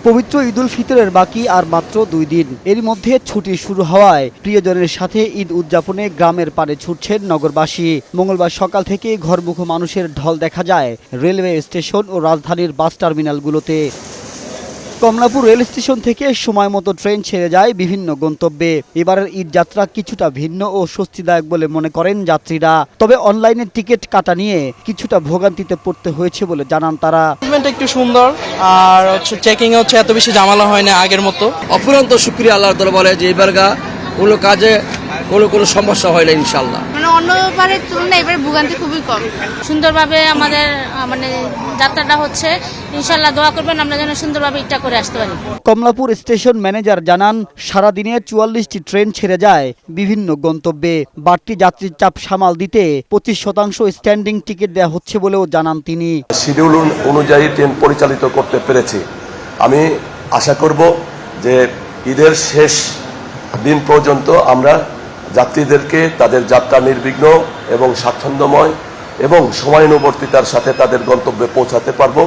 পবিত্র ঈদুল ফিতরের বাকি আর মাত্র 2 দিন। এর মধ্যে ছুটি শুরু হওয়ায় প্রিয়জনের সাথে ঈদ উদযাপনে গ্রামের পাড়ে ছুটছেন নগরবাসী। মঙ্গলবার সকাল থেকে ঘরমুখো মানুষের ঢল দেখা যায় রেলওয়ে স্টেশন ও রাজধানীর বাস টার্মিনালগুলোতে। কমলাপুর রেল স্টেশন থেকে সময় মতো ট্রেন ছেড়ে যায় বিভিন্ন গন্তব্যে। এবারের ঈদ যাত্রা কিছুটা ভিন্ন ও স্বস্তিদায়ক বলে মনে করেন যাত্রীরা। তবে অনলাইনে টিকিট কাটা নিয়ে কিছুটা ভোগান্তিতে পড়তে হয়েছে বলে জানান তারা। একটু সুন্দর আর চেকিং হচ্ছে এত বেশি ঝামেলা হয় না আগের মতো। অফুরন্ত শুকরিয়া আল্লাহর দরবারে যে এবারগা কোনো কাজে কোনো সমস্যা হয় না ইনশাল্লাহ। মানে অন্যবারের তুলনায় এবার ভোগান্তি খুবই কম। সুন্দরভাবে আমাদের যাত্রাটা হচ্ছে। ইনশাল্লাহ দোয়া করবেন আমরা যেন সুন্দরভাবে ঈদটা করে আসতে পারি। কমলাপুর স্টেশন ম্যানেজার জানান সারাদিনে 44টি ট্রেন ছেড়ে যায় বিভিন্ন গন্তব্যে। বাড়তি যাত্রীর চাপ সামাল দিতে 25% স্ট্যান্ডিং টিকিট দেওয়া হচ্ছে বলেও জানান তিনি। শিডিউল অনুযায়ী ট্রেন পরিচালিত করতে পেরেছি। আমি আশা করব যে ঈদের শেষ দিন পর্যন্ত আমরা যাত্রীদেরকে তাদের যাত্রা নির্বিঘ্ন এবং স্বাচ্ছন্দ্যময় এবং সময়ানুবর্তিতার সাথে তাদের গন্তব্যে পৌঁছাতে পারবো।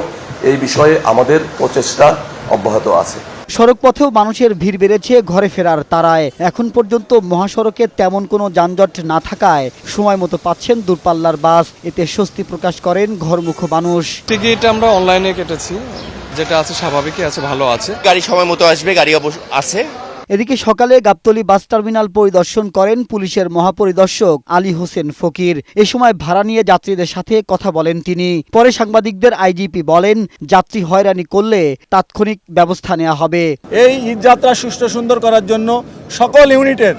এই বিষয়ে আমাদের প্রচেষ্টা অব্যাহত আছে। সড়ক পথেও মানুষের ভিড় বেড়েছে ঘরে ফেরার তাড়ায়। এখন পর্যন্ত মহাসড়কে তেমন কোনো যানজট না থাকায় সময় মতো পাচ্ছেন দূরপাল্লার বাস। এতে স্বস্তি প্রকাশ করেন ঘরমুখো মানুষ। টিকিট আমরা অনলাইনে কেটেছি, যেটা আছে স্বাভাবিকই আছে, ভালো আছে। গাড়ি সময় মতো আসবে, গাড়ি অবশ্য আছে। এদিকে সকালে গাবতলী বাস টার্মিনাল পরিদর্শন করেন পুলিশের মহাপরিদর্শক আলী হোসেন ফকির। এ সময় ভাড়া নিয়ে যাত্রীদের সাথে কথা বলেন তিনি। পরে সাংবাদিকদের আইজিপি বলেন, যাত্রী হয়রানি করলে তাৎক্ষণিক ব্যবস্থা নেওয়া হবে। এই ঈদ যাত্রা সুষ্ঠু সুন্দর করার জন্য সকল ইউনিটের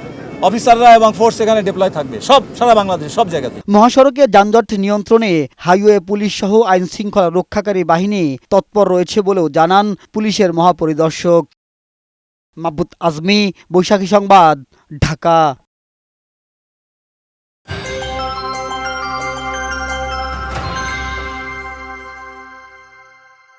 অফিসাররা এবং ফোর্স এখানে ডিপ্লয় থাকবে, সারা বাংলাদেশ সব জায়গাতে। মহাসড়কে যানজট নিয়ন্ত্রণে হাইওয়ে পুলিশ সহ আইন শৃঙ্খলা রক্ষাকারী বাহিনী তৎপর রয়েছে বলেও জানান পুলিশের মহাপরিদর্শক। মাহবুব আজমি, বৈশাখী সংবাদ, ঢাকা।